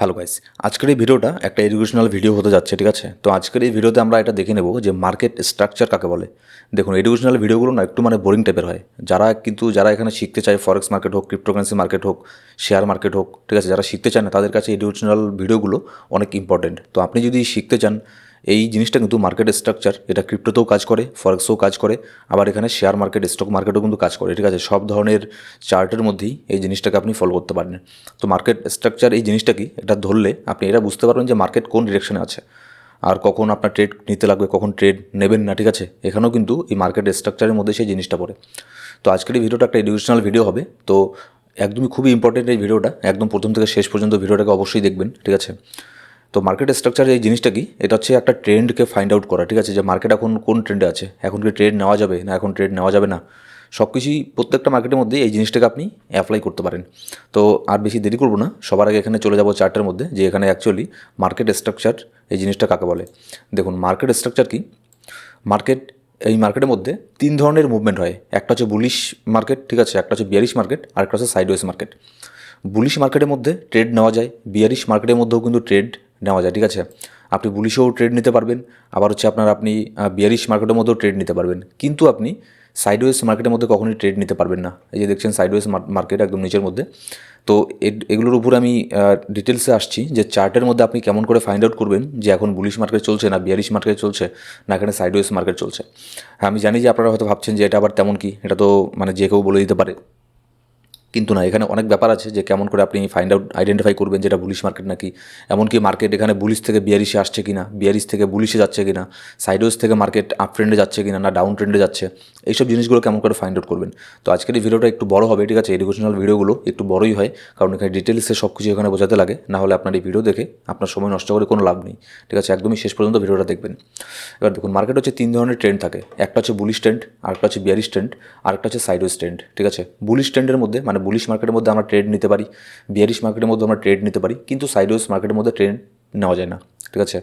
Hello guys, আজকের এই ভিডিওটা একটা এডুকেশনাল ভিডিও হতে যাচ্ছে, ঠিক আছে? তো আজকের এই ভিডিওতে আমরা এটা দেখে নেব যে মার্কেট স্ট্রাকচার কাকে বলে। দেখুন, এডুকেশনাল ভিডিওগুলো না একটু বোরিং টাইপের হয়। যারা এখানে শিখতে চায়, ফরেক্স মার্কেট হোক, ক্রিপ্টোকারেন্সি মার্কেট হোক, শেয়ার মার্কেট হোক, ঠিক আছে, যারা শিখতে চায় না তাদের কাছে এডুকেশনাল ভিডিওগুলো অনেক ইম্পর্টেন্ট। তো আপনি যদি শিখতে চান এই জিনিসটা, কিন্তু মার্কেট স্ট্রাকচার এটা ক্রিপ্টোতেও কাজ করে, ফরেক্সেও কাজ করে, আবার এখানে শেয়ার মার্কেট, স্টক মার্কেটও কিন্তু কাজ করে, ঠিক আছে? সব ধরনের চার্টের মধ্যেই এই জিনিসটাকে আপনি ফলো করতে পারেন। তো মার্কেট স্ট্রাকচার এই জিনিসটা কি, এটা ধরলে আপনি এটা বুঝতে পারবেন যে মার্কেট কোন ডিরেকশনে আছে, আর কখন আপনার ট্রেড নিতে লাগবে, কখন ট্রেড নেবেন না, ঠিক আছে? এখানেও কিন্তু এই মার্কেট স্ট্রাকচারের মধ্যে সেই জিনিসটা পড়ে। তো আজকের এই ভিডিওটা একটা এডুকেশনাল ভিডিও হবে। তো একদমই খুবই ইম্পর্টেন্ট এই ভিডিওটা, একদম প্রথম থেকে শেষ পর্যন্ত ভিডিওটাকে অবশ্যই দেখবেন, ঠিক আছে? তো মার্কেট স্ট্রাকচার এই জিনিসটা কি, এটা হচ্ছে একটা ট্রেন্ডকে ফাইন্ড আউট করা, ঠিক আছে? যে মার্কেট এখন কোন ট্রেন্ডে আছে, এখন কি ট্রেড নেওয়া যাবে না এখন ট্রেড নেওয়া যাবে না, সব কিছুই প্রত্যেকটা মার্কেটের মধ্যে এই জিনিসটাকে আপনি অ্যাপ্লাই করতে পারেন। তো আর বেশি দেরি করব না, সবার আগে এখানে চলে যাব চার্টের মধ্যে, যে এখানে অ্যাকচুয়ালি মার্কেট স্ট্রাকচার এই জিনিসটা কাকে বলে। দেখুন, মার্কেট স্ট্রাকচার কি, এই মার্কেটের মধ্যে তিন ধরনের মুভমেন্ট হয়। একটা হচ্ছে বুলিশ মার্কেট, ঠিক আছে, একটা হচ্ছে বিয়ারিশ মার্কেট, আর একটা হচ্ছে সাইডওয়েজ মার্কেট। বুলিশ মার্কেটের মধ্যে ট্রেড নেওয়া যায়, বিয়ারিশ মার্কেটের মধ্যেও কিন্তু ট্রেড নেওয়া যায়, ঠিক আছে? আপনি বুলিশেও ট্রেড নিতে পারবেন, আবার হচ্ছে আপনি বিয়ারিশ মার্কেটের মধ্যেও ট্রেড নিতে পারবেন, কিন্তু আপনি সাইডওয়েজ মার্কেটের মধ্যে কখনোই ট্রেড নিতে পারবেন না। এই যে দেখছেন সাইডওয়েজ মার্কেট একদম নিচের মধ্যে। তো এগুলোর উপর আমি ডিটেলসে আসছি, যে চার্টের মধ্যে আপনি কেমন করে ফাইন্ড আউট করবেন যে এখন বুলিশ মার্কেট চলছে না বিয়ারিশ মার্কেট চলছে, না এখানে সাইডওয়েজ মার্কেট চলছে। হ্যাঁ, আমি জানি যে আপনারা হয়তো ভাবছেন যে এটা আবার তেমন কি, এটা তো যে কেউ বলে দিতে পারে, কিন্তু না, এখানে অনেক ব্যাপার আছে যে কেমন করে আপনি আইডেন্টিফাই করবেন যেটা বুলিশ মার্কেট নাকি, এমনকি মার্কেট এখানে বুলিশ থেকে বিয়ারিশে আসছে কিনা, বিয়ারিশ থেকে বুলিশে যাচ্ছে কিনা, সাইডওয়েজ থেকে মার্কেট আপ ট্রেন্ডে যাচ্ছে কিনা, না ডাউন ট্রেন্ডে যাচ্ছে, এইসব জিনিসগুলো কেমন করে ফাইন্ড আউট করবেন। তো আজকের এই ভিডিওটা একটু বড় হবে, ঠিক আছে? এডুকেশনাল ভিডিওগুলো একটু বড়ই হয়, কারণ এখানে ডিটেলসে সব কিছু এখানে বোঝাতে লাগে, না হলে আপনার এই ভিডিও দেখে আপনার সময় নষ্ট করে কোনো লাভ নেই, ঠিক আছে? একদমই শেষ পর্যন্ত ভিডিওটা দেখবেন। এবার দেখুন, মার্কেট হচ্ছে তিন ধরনের ট্রেন্ড থাকে, একটা হচ্ছে বুলিশ ট্রেন্ড, আরেকটা হচ্ছে বিয়ারিশ ট্রেন্ড, আরেকটা হচ্ছে সাইডওয়েজ ট্রেন্ড, ঠিক আছে? বুলিশ ট্রেন্ডের মধ্যে বুলিশ মার্কেটের মধ্যে আমরা ট্রেড নিতে পারি, বিয়ারিশ মার্কেটের মধ্যে আমরা ট্রেড নিতে পারি, কিন্তু সাইডওয়েজ মার্কেটের মধ্যে ট্রেড নেওয়া যায় না, ঠিক আছে?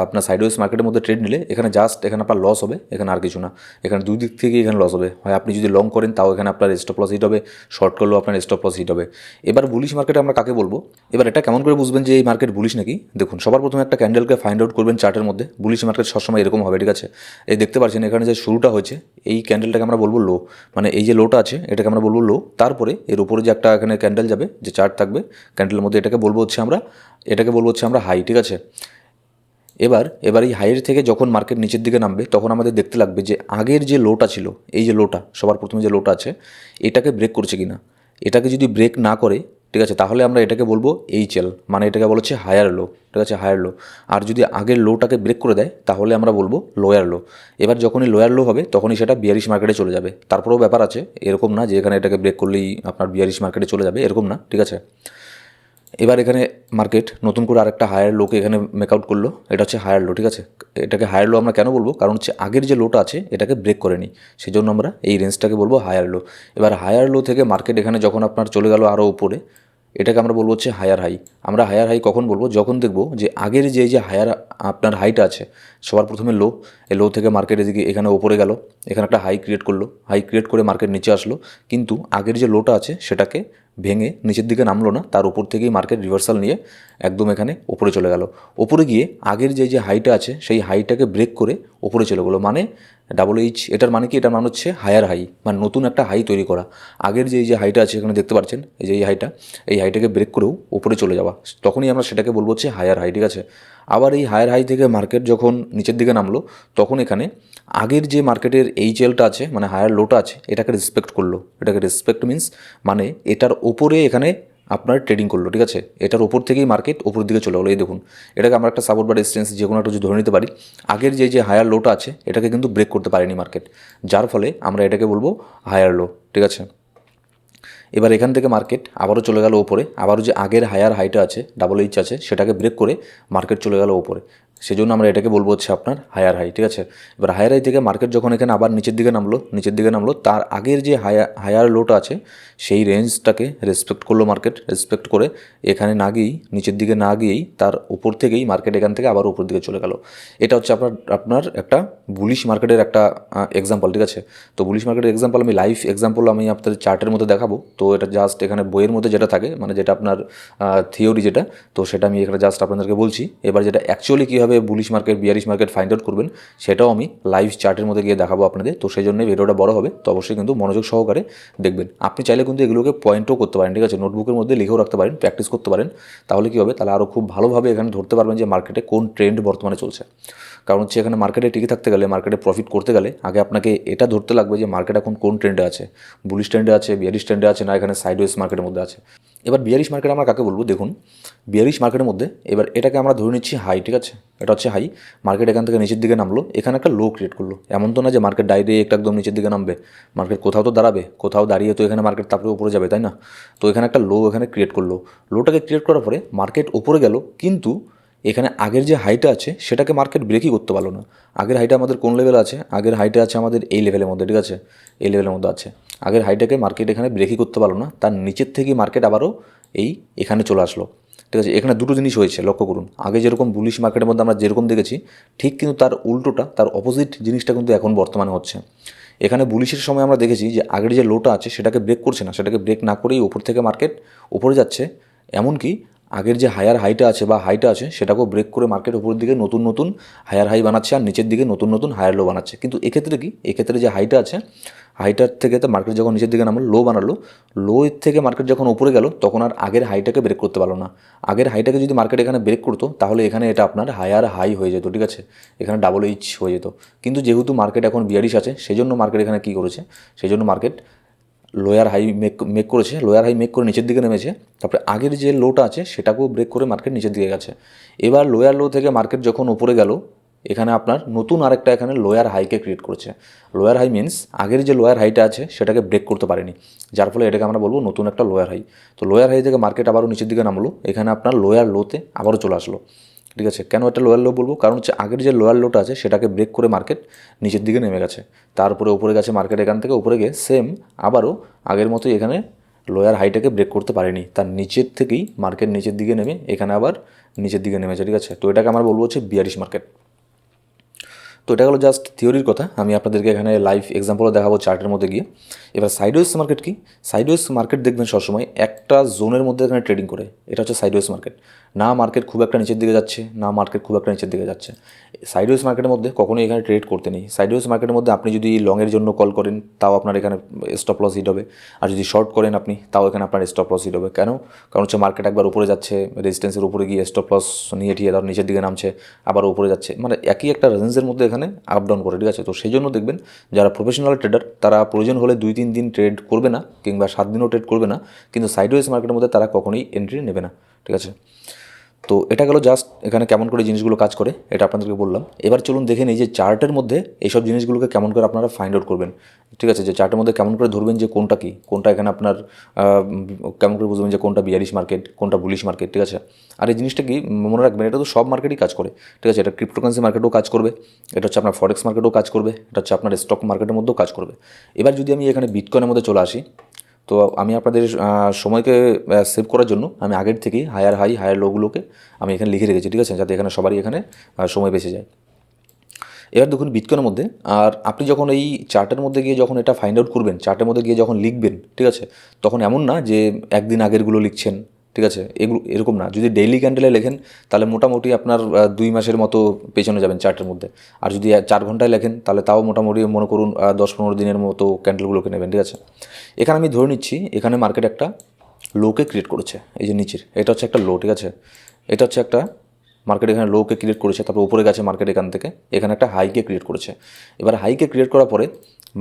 আপনার সাইডওয়েজ মার্কেটের মধ্যে ট্রেড নিলে এখানে আপনার লস হবে, এখানে আর কিছু না। এখানে দুই দিক থেকেই এখানে লস হবে, হয় আপনি যদি লং করেন তাও এখানে আপনার স্টপ লস হিট হবে, শর্ট করলেও আপনার স্টপ লস হিট হবে। এবার বুলিশ মার্কেটে আমরা কাকে বলবো, এবার এটা কেমন করে বুঝবেন যে এই মার্কেট বুলিশ নাকি? দেখুন, সবার প্রথমে একটা ক্যান্ডেলকে ফাইন্ড আউট করবেন চার্টের মধ্যে। বুলিশ মার্কেট সবসময় এরকম হবে, ঠিক আছে? এই দেখতে পাচ্ছেন এখানে যে শুরুটা হয়েছে, এই ক্যান্ডেলটাকে আমরা বলবো লো, এই যে লোটা আছে এটাকে আমরা বলবো লো। তারপরে এর উপরে যে একটা এখানে ক্যান্ডেল যাবে, যে চার্ট থাকবে ক্যান্ডেলের মধ্যে, এটাকে বলবো হচ্ছে আমরা হাই, ঠিক আছে? এবার এই হাইয়ের থেকে যখন মার্কেট নিচের দিকে নামবে, তখন আমাদের দেখতে লাগবে যে আগের যে লোটা ছিল, এই যে লোটা, সবার প্রথমে যে লোটা আছে, এটাকে ব্রেক করছে কিনা। এটাকে যদি ব্রেক না করে, ঠিক আছে, তাহলে আমরা এটাকে বলবো এইচএল, এটাকে বলা হচ্ছে হায়ার লো, ঠিক আছে, হায়ার লো। আর যদি আগের লোটাকে ব্রেক করে দেয় তাহলে আমরা বলবো লোয়ার লো। এবার যখনই লোয়ার লো হবে তখনই সেটা বিয়ারিশ মার্কেটে চলে যাবে। তারপরেও ব্যাপার আছে, এরকম না যে এখানে এটাকে ব্রেক করলেই আপনার বিয়ারিশ মার্কেটে চলে যাবে, এরকম না, ঠিক আছে? এবার এখানে মার্কেট নতুন করে আরেকটা হায়ার লোকে এখানে মেকআউট করলো, এটা হচ্ছে হায়ার লো, ঠিক আছে? এটাকে হায়ার লো আমরা কেন বলবো, কারণ হচ্ছে আগের যে লোটা আছে এটাকে ব্রেক করেনি, সেই জন্য আমরা এই রেঞ্জটাকে বলবো হায়ার লো। এবার হায়ার লো থেকে মার্কেট এখানে যখন আপনার চলে গেল আরও উপরে, এটাকে আমরা বলবো হচ্ছে হায়ার হাই। আমরা হায়ার হাই কখন বলবো, যখন দেখবো যে আগের যে হায়ার আপনার হাইটা আছে, সবার প্রথমে লো, এই লো থেকে মার্কেট এদিকে এখানে ওপরে গেল, এখানে একটা হাই ক্রিয়েট করলো, হাই ক্রিয়েট করে মার্কেট নিচে আসলো, কিন্তু আগের যে লোটা আছে সেটাকে ভেঙে নিচের দিকে নামলো না, তার উপর থেকেই মার্কেট রিভার্সাল নিয়ে একদম এখানে ওপরে চলে গেল। ওপরে গিয়ে আগের যে হাইটা আছে সেই হাইটাকে ব্রেক করে ওপরে চলে গেলো, ডাবল এইচ। এটার কি, এটার হচ্ছে হায়ার হাই, নতুন একটা হাই তৈরি করা। আগের যে হাইটা আছে এখানে দেখতে পাচ্ছেন, এই হাইটা, এই হাইটাকে ব্রেক করেও উপরে চলে যাওয়া, তখনই আমরা সেটাকে বলবো হচ্ছে হায়ার হাই, ঠিক আছে? আবার এই হায়ার হাই থেকে মার্কেট যখন নিচের দিকে নামলো, তখন এখানে আগের যে মার্কেটের এইচএলটা আছে, হায়ার লোটা আছে, এটাকে রেসপেক্ট করলো। এটাকে রেসপেক্ট মিন্স এটার ওপরে এখানে আপনার ট্রেডিং করলো, ঠিক আছে? এটার ওপর থেকেই মার্কেট ওপরের দিকে চলে গেলো। এই দেখুন, এটাকে আমরা একটা সাপোর্ট বা রেজিস্ট্যান্স যে কোনো একটা যদি ধরে নিতে পারি। আগের যে হায়ার লোটা আছে এটাকে কিন্তু ব্রেক করতে পারেনি মার্কেট, যার ফলে আমরা এটাকে বলবো হায়ার লো, ঠিক আছে? এবার এখান থেকে মার্কেট আবারও চলে গেল ওপরে, আবারও যে আগের হায়ার হাইটা আছে, ডাবল এইচ আছে, সেটাকে ব্রেক করে মার্কেট চলে গেল ওপরে। সেজন্য আমরা এটাকে বলবো হচ্ছে আপনার হায়ার হাই, ঠিক আছে। এবার হায়ার হাই থেকে মার্কেট যখন এখানে আবার নিচের দিকে নামলো তার আগের যে হায়ার লোটা আছে সেই রেঞ্জটাকে রেসপেক্ট করলো মার্কেট, রেসপেক্ট করে এখানে না গিয়েই, নিচের দিকে না গিয়েই তার উপর থেকেই মার্কেট এখান থেকে আবার উপর দিকে চলে গেল। এটা হচ্ছে আপনার একটা বুলিশ মার্কেটের একটা এক্সাম্পল, ঠিক আছে। তো বুলিশ মার্কেটের এক্সাম্পল আমি লাইভ এক্সাম্পল আমি আপনাদের চার্টের মধ্যে দেখাবো। তো এটা জাস্ট এখানে বইয়ের মধ্যে যেটা থাকে, মানে যেটা আপনার থিওরি যেটা, তো সেটা আমি এখানে জাস্ট আপনাদেরকে বলছি। এবার যেটা অ্যাকচুয়ালি কীভাবে bullish market bearish market find out করবেন সেটাও আমি লাইভ চার্টের মধ্যে গিয়ে দেখাবো আপনাদের। তো সেই জন্যই ভিডিওটা বড় হবে, তো অবশ্যই কিন্তু মনোযোগ সহকারে দেখবেন। আপনি চাইলে কিন্তু এগুলোকে পয়েন্টও করতে পারেন, ঠিক আছে, নোটবুকের মধ্যে লিখেও রাখতে পারেন, প্র্যাকটিস করতে পারেন। তাহলে কী হবে, তাহলে আরও খুব ভালোভাবে এখানে ধরতে পারবেন যে মার্কেটে কোন ট্রেন্ড বর্তমানে চলছে। কারণ হচ্ছে এখানে মার্কেটে টিকে থাকতে গেলে, মার্কেটে প্রফিট করতে গেলে আগে আপনাকে এটা ধরতে লাগবে যে মার্কেট এখন কোন ট্রেন্ডে আছে, বুলিশ ট্রেন্ডে আছে, বিয়ারিশ ট্রেন্ডে আছে, না এখানে সাইডওয়েজ মার্কেটের মধ্যে আছে। এবার বিয়ারিশ মার্কেট আমরা কাকে বলবো, দেখুন বিয়ারিশ মার্কেটের মধ্যে এবার এটাকে আমরা ধরে নিচ্ছি হাই, ঠিক আছে। এটা হচ্ছে হাই, মার্কেট এখান থেকে নিচের দিকে নামলো, এখানে একটা লো ক্রিয়েট করলো। এমন তো না যে মার্কেট ডাইরেক্ট একদম নিচের দিকে নামবে, মার্কেট কোথাও তো দাঁড়াবে, কোথাও দাঁড়িয়ে তো এখানে মার্কেট তারপরে উপরে যাবে, তাই না। তো এখানে একটা লো এখানে ক্রিয়েট করলো, লোটাকে ক্রিয়েট করার পরে মার্কেট উপরে গেল, কিন্তু এখানে আগের যে হাইটা আছে সেটাকে মার্কেট ব্রেকই করতে পারলো না। আগের হাইটা আমাদের কোন লেভেলে আছে, আগের হাইটা আছে আমাদের এই লেভেলের মধ্যে, ঠিক আছে, এই লেভেলের মধ্যে আছে। আগের হাইটাকে মার্কেট এখানে ব্রেকই করতে পারলো না, তার নিচের থেকেই মার্কেট আবারও এখানে চলে আসলো, ঠিক আছে। এখানে দুটো জিনিস হয়েছে, লক্ষ্য করুন। আগে যেরকম বুলিশ মার্কেটের মধ্যে আমরা যেরকম দেখেছি, ঠিক কিন্তু তার উল্টোটা, তার অপোজিট জিনিসটা কিন্তু এখন বর্তমানে হচ্ছে। এখানে বুলিশের সময় আমরা দেখেছি যে আগের যে লোটা আছে সেটাকে ব্রেক করছে না, সেটাকে ব্রেক না করেই উপর থেকে মার্কেট উপরে যাচ্ছে। এমনকি আগের যে হায়ার হাইটা আছে বা হাইটা আছে সেটাকেও ব্রেক করে মার্কেট উপরের দিকে নতুন নতুন হায়ার হাই বানাচ্ছে, আর নিচের দিকে নতুন নতুন হায়ার লো বানাচ্ছে। কিন্তু এক্ষেত্রে কি, এক্ষেত্রে যে হাইটা আছে, হাইটার থেকে তো মার্কেট যখন নিচের দিকে নামলো, লো বানালো, লো এর থেকে মার্কেট যখন উপরে গেল তখন আর আগের হাইটাকে ব্রেক করতে পারলো না। আগের হাইটাকে যদি মার্কেট এখানে ব্রেক করতো তাহলে এখানে এটা আপনার হায়ার হাই হয়ে যেত, ঠিক আছে, এখানে ডাবল এইচ হয়ে যেত। কিন্তু যেহেতু মার্কেট এখন বিয়ারিশ আছে, সেই জন্য মার্কেট এখানে কী করেছে, সেই জন্য মার্কেট লোয়ার হাই মেক করেছে, লোয়ার হাই মেক করে নিচের দিকে নেমেছে। তারপরে আগের যে লোটা আছে সেটাকেও ব্রেক করে মার্কেট নিচের দিকে গেছে। এবার লোয়ার লো থেকে মার্কেট যখন উপরে গেল, এখানে আপনার নতুন আরেকটা এখানে লোয়ার হাইকে ক্রিয়েট করেছে। লোয়ার হাই মিন্স আগের যে লোয়ার হাইটা আছে সেটাকে ব্রেক করতে পারেনি, যার ফলে এটাকে আমরা বলবো নতুন একটা লোয়ার হাই। তো লোয়ার হাই থেকে মার্কেট আবারও নিচের দিকে নামলো, এখানে আপনার লোয়ার লোতে আবারও চলে আসলো, ঠিক আছে। কেন এটা লোয়ার লো বলবো, কারণ হচ্ছে আগের যে লোয়ার লোটা আছে সেটাকে ব্রেক করে মার্কেট নিচের দিকে নেমে গেছে, তারপরে উপরে গেছে মার্কেট, এখান থেকে উপরে গিয়ে সেম আবারও আগের মতোই এখানে লোয়ার হাইটাকে ব্রেক করতে পারেনি, তার নিচের থেকেই মার্কেট নিচের দিকে নেমে এখানে আবার নিচের দিকে নেমেছে, ঠিক আছে। তো এটাকে আমরা বলবো হচ্ছে বিয়ারিশ মার্কেট। তো এটা হলো জাস্ট থিওরির কথা, আমি আপনাদেরকে এখানে লাইভ এক্সাম্পলও দেখাবো চার্টের মধ্যে গিয়ে। এবার সাইডওয়েজ মার্কেট কি, সাইডওয়েজ মার্কেট দেখবেন সবসময় একটা জোনের মধ্যে এখানে ট্রেডিং করে, এটা হচ্ছে সাইডওয়েজ মার্কেট। না মার্কেট খুব একটা নিচের দিকে যাচ্ছে, না মার্কেট খুব একটা নিচের দিকে যাচ্ছে। সাইডওয়েজ মার্কেটের মধ্যে কখনোই এখানে ট্রেড করতে নেই। সাইডওয়েজ মার্কেটের মধ্যে আপনি যদি লংয়ের জন্য কল করেন তাও আপনার এখানে স্টপ লস হিট হবে, আর যদি শর্ট করেন আপনি তাও এখানে আপনার স্টপ লস হিট হবে। কেন, কারণ হচ্ছে মার্কেট একবার উপরে যাচ্ছে, রেজিস্ট্যান্সের উপরে গিয়ে স্টপ লস নিয়ে ঠিয়ে তার নিচের দিকে নামছে, আবার উপরে যাচ্ছে, মানে একই একটা রেঞ্জের মধ্যে এখানে আপ ডাউন করে, ঠিক আছে। তো সেই জন্য দেখবেন যারা প্রফেশনাল ট্রেডার তারা প্রয়োজন হলে 2-3 দিন ট্রেড করবে না, কিংবা 7 দিনও ট্রেড করবে না, কিন্তু সাইডওয়েজ মার্কেটের মধ্যে তারা কখনোই এন্ট্রি নেবে না, ঠিক আছে। তো এটা গেল জাস্ট এখানে কেমন করে জিনিসগুলো কাজ করে এটা আপনাদেরকে বললাম। এবার চলুন দেখে নিই যে চার্টের মধ্যে এইসব জিনিসগুলোকে কেমন করে আপনারা ফাইন্ড আউট করবেন, ঠিক আছে। যে চার্টের মধ্যে কেমন করে ধরবেন যে কোনটা কি, কোনটা এখানে আপনার কেমন করে বুঝবেন যে কোনটা বিয়ারিশ মার্কেট, কোনটা বুলিশ মার্কেট, ঠিক আছে। আর এই জিনিসটা কি মনে রাখবেন, এটা তো সব মার্কেটই কাজ করে, ঠিক আছে। এটা ক্রিপ্টোকারেন্সি মার্কেটেও কাজ করবে, এটা হচ্ছে আপনার ফরেক্স মার্কেটেও কাজ করবে, এটা হচ্ছে আপনার স্টক মার্কেটের মধ্যেও কাজ করবে। এবার যদি আমি এখানে বিটকয়েনের মধ্যে চলে আসি, তো আমি আপনাদের সময়কে সেভ করার জন্য আমি আগের থেকেই হায়ার হাই হায়ার লোগুলোকে আমি এখানে লিখে রেখেছি, ঠিক আছে, যাতে এখানে সবারই এখানে সময় বেঁচে যায়। এবার দেখুন বিটকয়েনের মধ্যে, আর আপনি যখন এই চার্টের মধ্যে গিয়ে যখন এটা ফাইন্ড আউট করবেন, চার্টের মধ্যে গিয়ে যখন লিখবেন, ঠিক আছে, তখন এমন না যে একদিন আগেরগুলো লিখছেন, ঠিক আছে, এগুলো এরকম না। যদি ডেইলি ক্যান্ডেলে লেখেন তাহলে মোটামুটি আপনার 2 মাসের মতো পেছনে যাবেন চার্টের মধ্যে। আর যদি 4 ঘন্টায় লেখেন তাহলে তাও মোটামুটি মনে করুন 10-15 দিনের মতো ক্যান্ডেলগুলোকে নেবেন, ঠিক আছে। এখানে আমি ধরে নিচ্ছি এখানে মার্কেট একটা লোকে ক্রিয়েট করেছে, এই যে নিচের এটা হচ্ছে একটা লো, ঠিক আছে, এটা হচ্ছে একটা মার্কেট এখানে লোকে ক্রিয়েট করেছে, তারপর উপরে গেছে মার্কেট এখান থেকে এখানে একটা হাইকে ক্রিয়েট করেছে। এবার হাইকে ক্রিয়েট করার পরে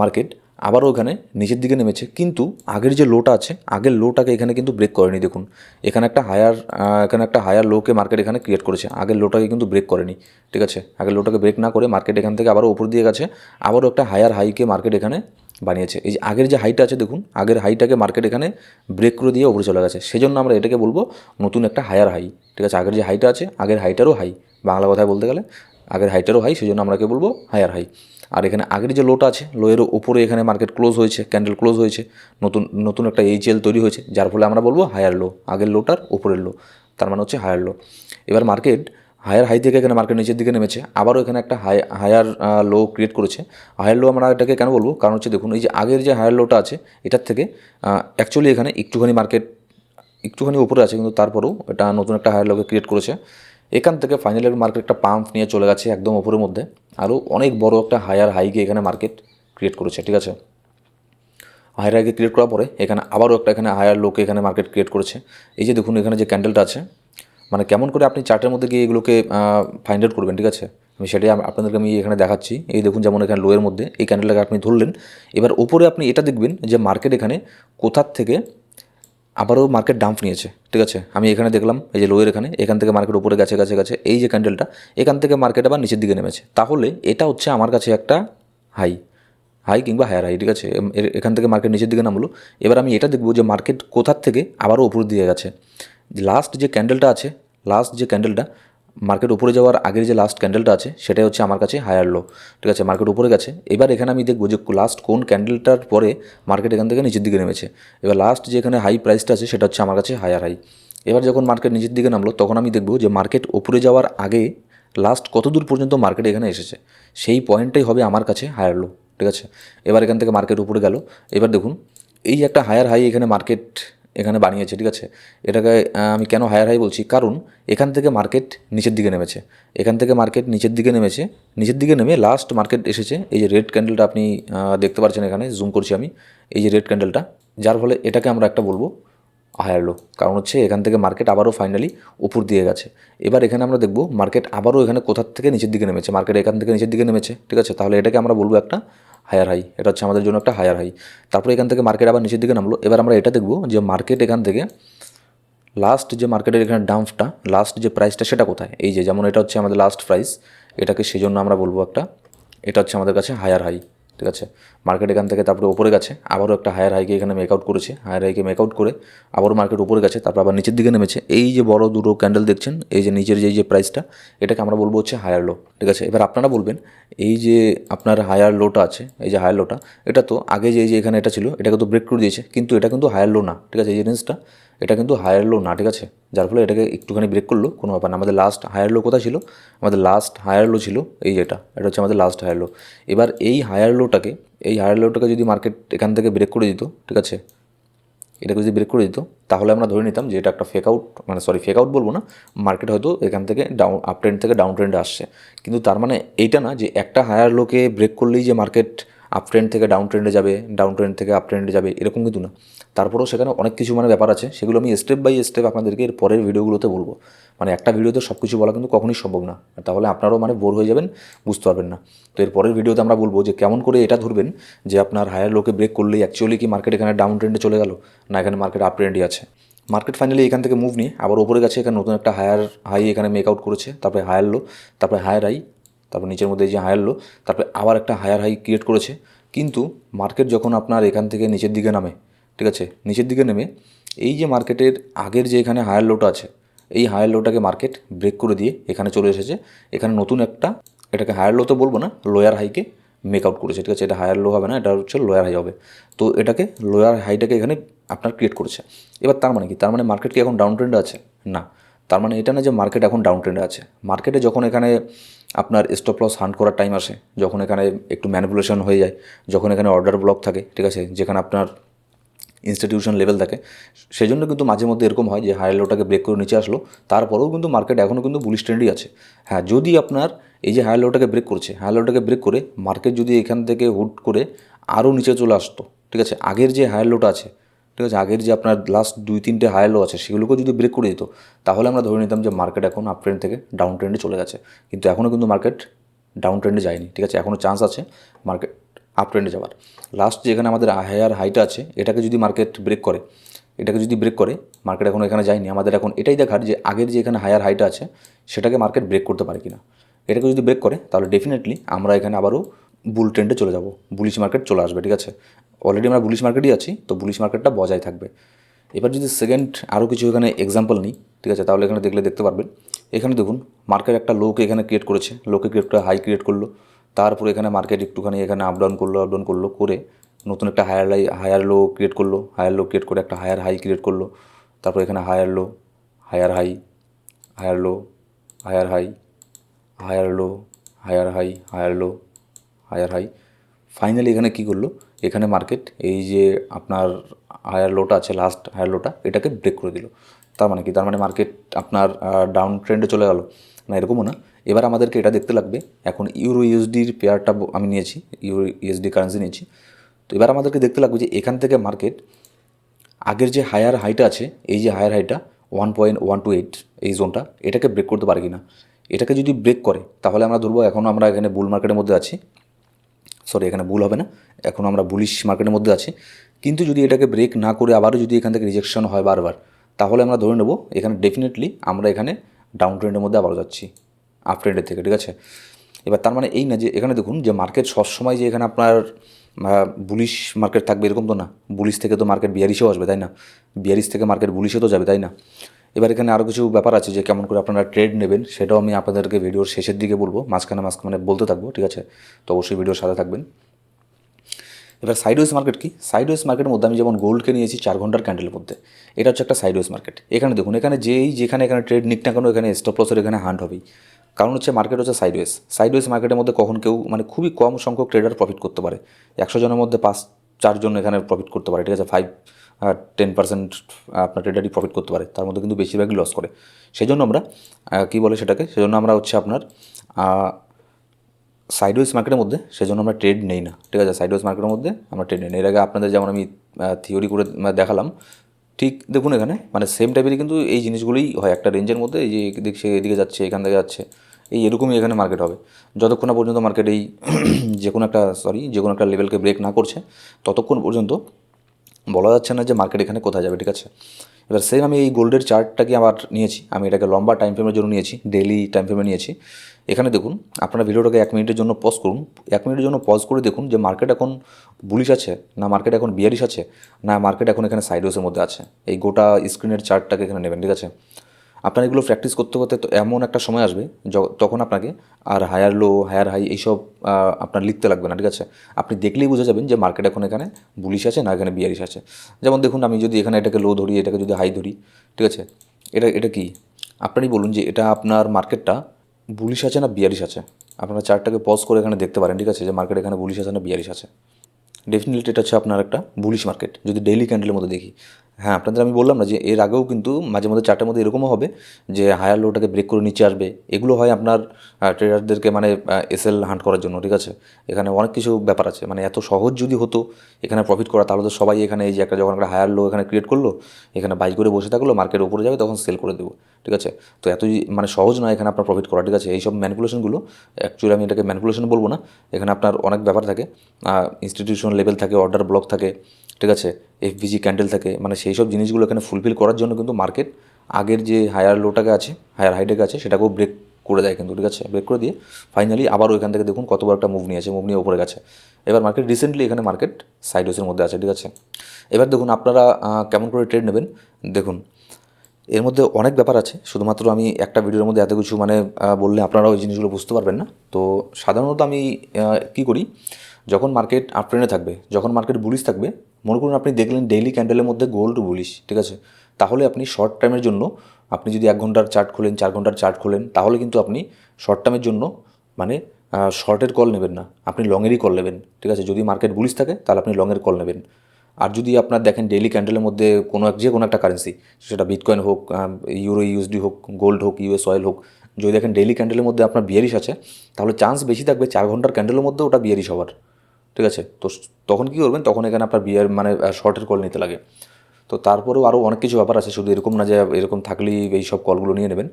মার্কেট আবারও এখানে নিচের দিকে নেমেছে, কিন্তু আগের যে লোটা আছে আগের লোটাকে এখানে কিন্তু ব্রেক করেনি। দেখুন এখানে একটা হায়ার লোকে মার্কেট এখানে ক্রিয়েট করেছে, আগের লোটাকে কিন্তু ব্রেক করেনি, ঠিক আছে। আগের লোটাকে ব্রেক না করে মার্কেট এখান থেকে আবারও উপর দিয়ে গেছে, আবারও একটা হায়ার হাইকে মার্কেট এখানে বানিয়েছে। এই যে আগের যে হাইটা আছে দেখুন, আগের হাইটাকে মার্কেট এখানে ব্রেক করে দিয়ে উপরে চলে গেছে, সেজন্য আমরা এটাকে বলবো নতুন একটা হায়ার হাই, ঠিক আছে। আগের যে হাইটা আছে আগের হাইটারও হাই বাংলা কথায় বলতে গেলে আগের হাইটারও হাই, সেই জন্য আমরা কি বলবো হায়ার হাই। আর এখানে আগের যে লোটা আছে, লোয়ের উপরে এখানে মার্কেট ক্লোজ হয়েছে, ক্যান্ডেল ক্লোজ হয়েছে, নতুন একটা এইচএল তৈরি হয়েছে, যার ফলে আমরা বলবো হায়ার লো, আগের লোটার উপরের লো, তার মানে হচ্ছে হায়ার লো। এবার মার্কেট হায়ার হাই থেকে এখানে মার্কেট নিচের দিকে নেমেছে, আবারও এখানে একটা হায়ার লো ক্রিয়েট করেছে। হায়ার লো আমরা এটাকে কেন বলবো, কারণ হচ্ছে দেখুন এই যে আগের যে হায়ার লোটা আছে এটার থেকে অ্যাকচুয়ালি এখানে একটুখানি উপরে আছে, কিন্তু তারপরেও এটা নতুন একটা হায়ার লোকে ক্রিয়েট করেছে। এখান থেকে ফাইনালি মার্কেট একটা পাম্প নিয়ে চলে গেছে একদম উপরের মধ্যে, আরও অনেক বড় একটা হায়ার হাইকে এখানে মার্কেট ক্রিয়েট করেছে, ঠিক আছে। হায়ার হাইকে ক্রিয়েট করার পরে এখানে আবারও একটা এখানে হায়ার লোকে এখানে মার্কেট ক্রিয়েট করেছে। এই যে দেখুন এখানে যে ক্যান্ডেলটা আছে, মানে কেমন করে আপনি চার্টের মধ্যে গিয়ে এগুলোকে ফাইন্ড আউট করবেন, ঠিক আছে, আমি সেটাই আপনাদেরকে আমি এখানে দেখাচ্ছি। এই দেখুন যেমন এখানে লোয়ের মধ্যে এই ক্যান্ডেলটাকে আপনি ধরলেন, এবার উপরে আপনি এটা দেখবেন যে মার্কেট এখানে কোথার থেকে আবারও মার্কেট ডাম্প নিয়েছে, ঠিক আছে। আমি এখানে দেখলাম এই যে লোয়ের এখান থেকে মার্কেট উপরে গেছে, এই যে ক্যান্ডেলটা এখান থেকে মার্কেট আবার নিচের দিকে নেমেছে, তাহলে এটা হচ্ছে আমার কাছে একটা হাই কিংবা হায়ার হাই, ঠিক আছে। এখান থেকে মার্কেট নিচের দিকে নামলো। এবার আমি এটা দেখবো যে মার্কেট কোথার থেকে আবারও উপর দিয়ে গেছে। লাস্ট যে ক্যান্ডেলটা মার্কেট উপরে যাওয়ার আগের যে লাস্ট ক্যান্ডেলটা আছে সেটাই হচ্ছে আমার কাছে হায়ার লো, ঠিক আছে। মার্কেট উপরে গেছে, এবার এখানে আমি দেখবো যে লাস্ট কোন ক্যান্ডেলটার পরে মার্কেট এখান থেকে নিচের দিকে নেমেছে। এবার লাস্ট যে এখানে হাই প্রাইসটা আছে সেটা হচ্ছে আমার কাছে হায়ার হাই। এবার যখন মার্কেট নিচের দিকে নামলো তখন আমি দেখবো যে মার্কেট উপরে যাওয়ার আগে লাস্ট কত দূর পর্যন্ত মার্কেট এখানে এসেছে, সেই পয়েন্টটাই হবে আমার কাছে হায়ার লো, ঠিক আছে। এবার এখান থেকে মার্কেট উপরে গেল, এবার দেখুন এই একটা হায়ার হাই এখানে মার্কেট এখানে বানিয়েছে, ঠিক আছে। এটাকে আমি কেন হায়ার হাই বলছি, কারণ এখান থেকে মার্কেট নিচের দিকে নেমেছে, নিচের দিকে নেমে লাস্ট মার্কেট এসেছে এই যে রেড ক্যান্ডেলটা আপনি দেখতে পাচ্ছেন, এখানে জুম করছি আমি, এই যে রেড ক্যান্ডেলটা, যার ফলে এটাকে আমরা একটা বলবো হায়ার লো, কারণ হচ্ছে এখান থেকে মার্কেট আবারও ফাইনালি উপর দিয়ে গেছে। এবার এখানে আমরা দেখব মার্কেট আবারও এখানে কোথার থেকে নিচের দিকে নেমেছে, মার্কেট এখান থেকে নিচের দিকে নেমেছে, ঠিক আছে। তাহলে এটাকে আমরা বলবো একটা হায়ার হাই, এটা হচ্ছে আমাদের জন্য একটা হায়ার হাই। তারপরে এখান থেকে মার্কেট আবার নিচের দিকে নামলো। এবার আমরা এটা দেখব যে মার্কেট এখান থেকে লাস্ট যে মার্কেটের এখানে ডাম্পটা, লাস্ট যে প্রাইসটা সেটা কোথায়, এই যে যেমন এটা হচ্ছে আমাদের লাস্ট প্রাইস, এটাকে সেজন্য আমরা বলবো এটা হচ্ছে আমাদের কাছে হায়ার হাই, ঠিক আছে। মার্কেট এখান থেকে তারপরে উপরে গেছে, আবারও একটা হায়ার হাইকে এখানে মেকআউট করেছে, হায়ার হাইকে মেকআউট করে আবারও মার্কেট উপরে গেছে, তারপর আবার নিচের দিকে নেমেছে। এই যে বড় দুটো ক্যান্ডেল দেখছেন, এই যে নিচের যে প্রাইসটা, এটাকে আমরা বলবো হচ্ছে হায়ার লো, ঠিক আছে। এবার আপনারা বলবেন এই যে আপনার হায়ার লোটা আছে, এই যে হায়ার লোটা, এটা তো আগে যে এখানে এটা ছিল এটাকে তো ব্রেক করে দিয়েছে, কিন্তু এটা কিন্তু হায়ার লো না, ঠিক আছে। এই জিনিসটা এটা কিন্তু হায়ার লো না, ঠিক আছে, যার ফলে এটাকে একটুখানি ব্রেক করলো কোনো ব্যাপার না। আমাদের লাস্ট হায়ার লো কোথায় ছিল, আমাদের লাস্ট হায়ার লো ছিল এই এটা হচ্ছে আমাদের লাস্ট হায়ার লো। এবার এই হায়ার লোটাকে যদি মার্কেট এখান থেকে ব্রেক করে দিত, ঠিক আছে, এটাকে যদি ব্রেক করে দিত তাহলে আমরা ধরে নিতাম যে এটা একটা ফেক আউট বলবো না, মার্কেট হয়তো এখান থেকে আপ ট্রেন্ড থেকে ডাউন ট্রেন্ডে আসছে। কিন্তু তার মানে এইটা না যে একটা হায়ার লোকে ব্রেক করলেই যে মার্কেট আপ ট্রেন্ড থেকে ডাউন ট্রেন্ডে যাবে, ডাউন ট্রেন্ড থেকে আপ ট্রেন্ডে যাবে, এরকম কিন্তু না। তারপরেও সেখানে অনেক কিছু ব্যাপার আছে, সেগুলো আমি স্টেপ বাই স্টেপ আপনাদেরকে এর পরের ভিডিওগুলোতে বলবো। একটা ভিডিওতে সব কিছু বলা কিন্তু কখনোই সম্ভব না, তাহলে আপনারাও বোর হয়ে যাবেন, বুঝতে পারবেন না। তো এর পরের ভিডিওতে আমরা বলবো যে কেমন করে এটা ধরবেন যে আপনার হায়ার লোকে ব্রেক করলেই অ্যাকচুয়ালি কি মার্কেট এখানে ডাউন ট্রেন্ডে চলে গেল, না এখানে মার্কেট আপ ট্রেন্ডই আছে। মার্কেট ফাইনালি এখান থেকে মুভ নিয়ে আবার ওপরে গেছে, এখানে নতুন একটা হায়ার হাই এখানে মেকআউট করেছে, তারপরে হায়ার লো, তারপরে হায়ার হাই, তারপর নিচের মধ্যে যে হায়ার লো, তারপরে আবার একটা হায়ার হাই ক্রিয়েট করেছে। কিন্তু মার্কেট যখন আপনার এখান থেকে নিচের দিকে নামে, ঠিক আছে, নিচের দিকে নেমে এই যে মার্কেটের আগের যে এখানে হায়ার লোটা আছে, এই হায়ার লোটাকে মার্কেট ব্রেক করে দিয়ে এখানে চলে এসেছে, এখানে নতুন একটা, এটাকে হায়ার লো তো বলবো না, লোয়ার হাইকে মেকআউট করেছে, ঠিক আছে। এটা হায়ার লো হবে না, এটা হচ্ছে লোয়ার হাই হবে। তো এটাকে লোয়ার হাইটাকে এখানে আপনার ক্রিয়েট করেছে। এবার তার মানে কি, তার মানে মার্কেট কি এখন ডাউন ট্রেন্ডে আছে, না। তার মানে এটা না যে মার্কেট এখন ডাউন ট্রেন্ডে আছে। মার্কেটে যখন এখানে আপনার স্টপ লস হান্ট করার টাইম আসে, যখন এখানে একটু ম্যানিপুলেশন হয়ে যায়, যখন এখানে অর্ডার ব্লক থাকে, ঠিক আছে, যেখানে আপনার ইনস্টিটিউশন লেভেল থাকে, সেই জন্য কিন্তু মাঝে মধ্যে এরকম হয় যে হায়ার লোটাকে ব্রেক করে নিচে আসলো, তারপরেও কিন্তু মার্কেট এখনও কিন্তু বুলিশ ট্রেন্ডই আছে। হ্যাঁ, যদি আপনার এই যে হায়ার লোটাকে ব্রেক করছে, হায়ার লোটাকে ব্রেক করে মার্কেট যদি এখান থেকে হুড করে আরও নিচে চলে আসতো, ঠিক আছে, আগের যে হায়ার লোটা আছে, ঠিক আছে, আগের যে আপনার লাস্ট 2-3টে হায়ার লো আছে সেগুলোকেও যদি ব্রেক করে দিত, তাহলে আমরা ধরে নিতাম যে মার্কেট এখন আপ ট্রেন্ড থেকে ডাউন ট্রেন্ডে চলে গেছে। কিন্তু এখনও কিন্তু মার্কেট ডাউন ট্রেন্ডে যায়নি, ঠিক আছে, এখনও চান্স আছে মার্কেট আপ ট্রেন্ডে যাওয়ার। লাস্ট যেখানে আমাদের হায়ার হাইটা আছে এটাকে যদি মার্কেট ব্রেক করে, মার্কেট এখন এখানে যায়নি, আমাদের এখন এটাই দেখার যে আগের যে এখানে হায়ার হাইটা আছে সেটাকে মার্কেট ব্রেক করতে পারে কিনা। এটাকে যদি ব্রেক করে তাহলে ডেফিনেটলি আমরা এখানে আবারও বুল ট্রেন্ডে চলে যাব, বুলিশ মার্কেট চলে আসবে, ঠিক আছে। অলরেডি আমরা বুলিশ মার্কেটই আছি, তো বুলিশ মার্কেটটা বজায় থাকবে। এবার যদি সেকেন্ড আরও কিছু এখানে এক্সাম্পল নিই, ঠিক আছে, তাহলে এখানে দেখতে পারবেন, এখানে দেখুন মার্কেট একটা লোকে এখানে ক্রিয়েট করেছে, লোকে ক্রিয়েট করে হাই ক্রিয়েট করলো, তারপরে এখানে মার্কেট একটুখানি এখানে আপ ডাউন করলো করে নতুন একটা হায়ার লো ক্রিয়েট করলো, হায়ার লো ক্রিয়েট করে একটা হায়ার হাই ক্রিয়েট করলো, তারপর এখানে higher low, higher high, higher low, higher high, higher low, higher high, higher low, higher high. Finally এখানে কী করলো, এখানে মার্কেট এই যে আপনার হায়ার লোটা আছে, লাস্ট হায়ার লোটা, এটাকে ব্রেক করে দিল। তার মানে কি, তার মানে মার্কেট আপনার ডাউন ট্রেন্ডে চলে গেল না, এরকমও না। এবার আমাদেরকে এটা দেখতে লাগবে, এখন ইউরো ইউএসডির পেয়ারটা আমি নিয়েছি, ইউরো ইউএসডি কারেন্সি নিয়েছি। তো এবার আমাদেরকে দেখতে লাগবে যে এখান থেকে মার্কেট আগের যে হায়ার হাইটা আছে, এই যে হায়ার হাইটা 1.128 এই জোনটা, এটাকে ব্রেক করতে পারে কি না। এটাকে যদি ব্রেক করে তাহলে আমরা ধরবো এখনও আমরা এখানে বুল মার্কেটের মধ্যে আছি, সরি এখানে বুল হবে না, এখন আমরা বুলিশ মার্কেটের মধ্যে আছি। কিন্তু যদি এটাকে ব্রেক না করে আবারও যদি এখান থেকে রিজেকশন হয় বারবার, তাহলে আমরা ধরে নেব এখানে ডেফিনেটলি আমরা এখানে ডাউন ট্রেন্ডের মধ্যে আবারও যাচ্ছি আপ ট্রেন্ডের থেকে, ঠিক আছে। এবার তার মানে এই না যে এখানে দেখুন যে মার্কেট সবসময় যে এখানে আপনার বুলিশ মার্কেট থাকবে এরকম তো না। বুলিশ থেকে তো মার্কেট বিয়ারিশেও আসবে, তাই না? বিয়ারিশ থেকে মার্কেট বুলিশে তো যাবে, তাই না? এবার এখানে আরও কিছু ব্যাপার আছে যে কেমন করে আপনারা ট্রেড নেবেন, সেটাও আমি আপনাদেরকে ভিডিওর শেষের দিকে বলবো, মাঝখানে মানে বলতে থাকবো, ঠিক আছে। তো অবশ্যই ভিডিওর সাথে থাকবেন। এবার সাইডওয়েজ মার্কেট কি? সাইডওয়েজ মার্কেটের মধ্যে আমি যেমন গোল্ডকে নিয়েছি 4 ঘন্টার ক্যান্ডেলের মধ্যে, এটা হচ্ছে একটা সাইডওয়েজ মার্কেট। এখানে দেখুন, এখানে যেখানে এখানে ট্রেড নিক না কেন, এখানে স্টপ লসের এখানে হান্ট হবেই। কারণ হচ্ছে মার্কেট হচ্ছে সাইডওয়েজ। সাইডওয়েজ মার্কেটের মধ্যে কখন কেউ মানে খুবই কম সংখ্যক ট্রেডার প্রফিট করতে পারে। 100 জনের মধ্যে 4 জন এখানে প্রফিট করতে পারে, ঠিক আছে। 10% আপনার ট্রেডারই প্রফিট করতে পারে, তার মধ্যে কিন্তু বেশিরভাগই লস করে। সেই জন্য আমরা কী বলে সেটাকে, সেজন্য আমরা হচ্ছে আপনার সাইডওয়েজ মার্কেটের মধ্যে সেজন্য আমরা ট্রেড নেই না, ঠিক আছে। সাইডওয়েজ মার্কেটের মধ্যে আমরা ট্রেড নেই না। এর আগে আপনাদের যেমন আমি থিওরি করে দেখালাম, ঠিক দেখুন এখানে মানে সেম টাইপেরই কিন্তু এই জিনিসগুলোই হয় একটা রেঞ্জের মধ্যে। এই যে এদিক সে এদিকে যাচ্ছে, এখান থেকে যাচ্ছে, এই এরকমই এখানে মার্কেট হবে যতক্ষণ না পর্যন্ত মার্কেট এই যে কোনো একটা লেভেলকে ব্রেক না করছে, ততক্ষণ পর্যন্ত বলা যাচ্ছে না যে মার্কেট এখানে কোথায় যাবে, ঠিক আছে। এবার সেম আমি এই গোল্ডের চার্টটাকে আবার নিয়েছি, আমি এটাকে লম্বা টাইম ফ্রেমের জন্য নিয়েছি, ডেইলি টাইম ফ্রেমে নিয়েছি। এখানে দেখুন, আপনারা ভিডিওটাকে 1 মিনিটের জন্য পজ করুন। 1 মিনিটের জন্য পজ করে দেখুন যে মার্কেট এখন বুলিশ আছে না, মার্কেট এখন বিয়ারিশ আছে, না মার্কেট এখন এখানে সাইডওয়েজের মধ্যে আছে। এই গোটা স্ক্রিনের চার্টটাকে এখানে নেবেন, ঠিক আছে। আপনার এগুলো প্র্যাকটিস করতে করতে তো এমন একটা সময় আসবে তখন আপনাকে আর হায়ার লো, হায়ার হাই এইসব আপনার লিখতে লাগবে না, ঠিক আছে। আপনি দেখলেই বুঝে যাবেন যে মার্কেট এখন এখানে বুলিশ আছে না এখানে বিয়ারিশ আছে। যেমন দেখুন, আমি যদি এখানে এটাকে লো ধরি, এটাকে যদি হাই ধরি, ঠিক আছে, এটা কি আপনি বলুন যে এটা আপনার মার্কেটটা বুলিশ আছে না বিয়ারিশ আছে। আপনারা চার্টটাকে পজ করে এখানে দেখতে পারেন, ঠিক আছে, যে মার্কেট এখানে বুলিশ আছে না বিয়ারিশ আছে। ডেফিনেটলি এটা হচ্ছে আপনার একটা বুলিশ মার্কেট যদি ডেইলি ক্যান্ডেলের মধ্যে দেখি। হ্যাঁ, আপনাদের আমি বললাম না যে এর আগেও কিন্তু মাঝে মধ্যে চার্টের মধ্যে এরকমও হবে যে হায়ার লোটাকে ব্রেক করে নিচে আসবে। এগুলো হয় আপনার ট্রেডারদেরকে মানে এসএল হান্ট করার জন্য, ঠিক আছে। এখানে অনেক কিছু ব্যাপার আছে, মানে এত সহজ যদি হতো এখানে প্রফিট করা, তাহলে তো সবাই এখানে এই যে যখন একটা হায়ার লো এখানে ক্রিয়েট করলো, এখানে বাই করে বসে থাকলো, মার্কেট উপরে যাবে তখন সেল করে দেবো, ঠিক আছে। তো এতই মানে সহজ নয় এখানে আপনার প্রফিট করা, ঠিক আছে। এইসব ম্যানিপুলেশনগুলো অ্যাকচুয়ালি আমি এটাকে ম্যানিপুলেশন বলবো না, এখানে আপনার অনেক ব্যাপার থাকে, ইনস্টিটিউশন লেভেল থাকে, অর্ডার ব্লক থাকে, ঠিক আছে, এফবিজি ক্যান্ডেল থাকে, মানে সেই সব জিনিসগুলো এখানে ফুলফিল করার জন্য কিন্তু মার্কেট আগের যে হায়ার লোটাকে আছে, হায়ার হাইটাকে আছে, সেটাকেও ব্রেক করে দেয় কিন্তু, ঠিক আছে। ব্রেক করে দিয়ে ফাইনালি আবারও এখান থেকে দেখুন কতবার একটা মুভ নিয়েছে, মুভ নিয়ে উপরে গেছে। এবার মার্কেট রিসেন্টলি এখানে মার্কেট সাইডওয়েজের মধ্যে আছে, ঠিক আছে। এবার দেখুন আপনারা কেমন করে ট্রেড নেবেন। দেখুন এর মধ্যে অনেক ব্যাপার আছে, শুধুমাত্র আমি একটা ভিডিওর মধ্যে এত কিছু মানে বললে আপনারা ওই জিনিসগুলো বুঝতে পারবেন না। তো সাধারণত আমি কী করি, যখন মার্কেট আপ ট্রেন্ডে থাকবে, যখন মার্কেট বুলিশ থাকবে, মনে করুন আপনি দেখলেন ডেইলি ক্যান্ডেলের মধ্যে গোল্ড বুলিশ, ঠিক আছে, তাহলে আপনি শর্ট টাইমের জন্য আপনি যদি 1 ঘন্টার চার্ট খোলেন, 4 ঘন্টার চার্ট খোলেন, তাহলে কিন্তু আপনি শর্ট টাইমের জন্য মানে শর্টের কল নেবেন না, আপনি লংয়েরই কল নেবেন, ঠিক আছে। যদি মার্কেট বুলিশ থাকে তাহলে আপনি লংয়ের কল নেবেন। আর যদি আপনার দেখেন ডেইলি ক্যান্ডেলের মধ্যে যে কোনো একটা কারেন্সি, সেটা বিটকয়েন হোক, ইউরো ইউএসডি হোক, গোল্ড হোক, ইউএস অয়েল হোক, যদি দেখেন ডেইলি ক্যান্ডেলের মধ্যে আপনার বিয়ারিশ আছে, তাহলে চান্স বেশি থাকবে 4 ঘন্টার ক্যান্ডেলের মধ্যে ওটা বিয়ারিশ হওয়ার, ঠিক আছে। তো তখন কী করবেন, তখন এখানে আপনার মানে শর্টের কল নিতে লাগে। তো তারপরেও আরও অনেক কিছু ব্যাপার আছে, শুধু এরকম না যে এরকম থাকলেই এই সব কলগুলো নিয়ে নেবেন।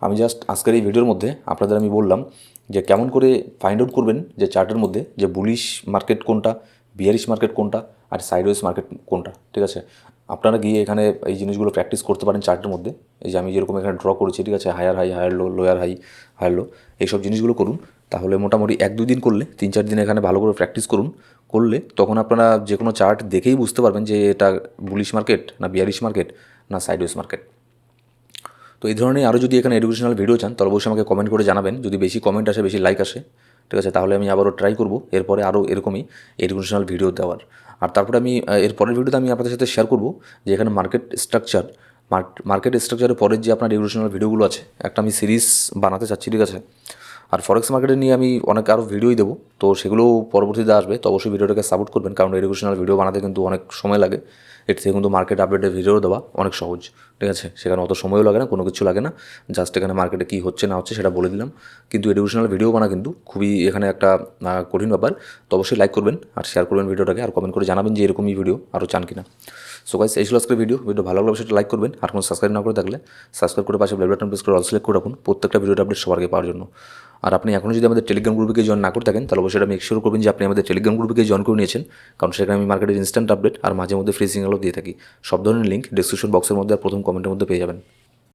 আমি জাস্ট আজকের এই ভিডিওর মধ্যে আপনাদের আমি বললাম যে কেমন করে ফাইন্ড আউট করবেন যে চার্টের মধ্যে যে বুলিশ মার্কেট কোনটা, বিয়ারিশ মার্কেট কোনটা, আর সাইডওয়েজ মার্কেট কোনটা, ঠিক আছে। আপনারা গিয়ে এখানে এই জিনিসগুলো প্র্যাকটিস করতে পারেন চার্টের মধ্যে। এই যে আমি যেরকম এখানে ড্র করেছি, ঠিক আছে, higher high, higher low, lower high, higher low, এইসব জিনিসগুলো করুন। তাহলে মোটামুটি 1-2 দিন করলে, 3-4 দিন এখানে ভালো করে প্র্যাকটিস করলে তখন আপনারা যে কোনো চার্ট দেখেই বুঝতে পারবেন যে এটা বুলিশ মার্কেট না বিয়ারিশ মার্কেট না সাইডওয়েজ মার্কেট। তো এই ধরনের আরও যদি এখানে এডুকেশনাল ভিডিও চান তাহলে অবশ্যই আমাকে কমেন্ট করে জানাবেন। যদি বেশি কমেন্ট আসে, বেশি লাইক আসে, ঠিক আছে, তাহলে আমি আবারও ট্রাই করব এরপরে আরও এরকমই এডুকেশনাল ভিডিও দেওয়ার। আর তারপরে আমি এর পরের ভিডিওতে আমি আপনাদের সাথে শেয়ার করব যে এখানে মার্কেট স্ট্রাকচারের পরের যে আপনার এডুকেশনাল ভিডিওগুলো আছে, একটা আমি সিরিজ বানাতে চাচ্ছি, ঠিক আছে। আর ফরেক্স মার্কেটে নিয়ে আমি অনেক আরও ভিডিওই দেবো, তো সেগুলো পরবর্তীতে আসবে। তো অবশ্যই ভিডিওটাকে সাপোর্ট করবেন, কারণ এডুকেশনাল ভিডিও বানাতে কিন্তু অনেক সময় লাগে। এর থেকে কিন্তু মার্কেট আপডেটের ভিডিও দেওয়া অনেক সহজ, ঠিক আছে। সেখানে অত সময়ও লাগে না, কোনো কিছু লাগে না, জাস্ট এখানে মার্কেটে কী হচ্ছে না হচ্ছে সেটা বলে দিলাম। কিন্তু এডুকেশনাল ভিডিও বানা কিন্তু খুবই এখানে একটা কঠিন ব্যাপার। তো অবশ্যই লাইক করবেন আর শেয়ার করবেন ভিডিওটাকে, আর কমেন্ট করে জানাবেন যে এরকমই ভিডিও আরও চান কিনা। সো গাইস, এই ছিল আজকের ভিডিও ভালো লাগলে সেটা লাইক করবেন, আর কোনো সাবস্ক্রাইব না করে থাকলে সাবস্ক্রাইব করে পাশে বেল বাটন প্রেস করে অল সিলেক্ট করে রাখুন প্রত্যেকটা ভিডিওটা আপডেট সবার আগে পাওয়ার জন্য। আর আপনি এখনও যদি আমাদের টেলিগ্রাম গ্রুপে জয়েন না করে থাকেন তাহলে অবশ্যই এটা মেক শিওর করবেন যে আপনি আমাদের টেলিগ্রাম গ্রুপে জয়েন করে নিয়েছেন, কারণ সেখানে আমি মার্কেটের ইনস্ট্যান্ট আপডেট আর মাঝে মধ্যে ফ্রি সিগন্যালও দিয়ে থাকি। সব ধরনের লিঙ্ক ডিসক্রিপশন বক্সের মধ্যে আর প্রথম কমেন্টের মধ্যে পেয়ে যাবেন।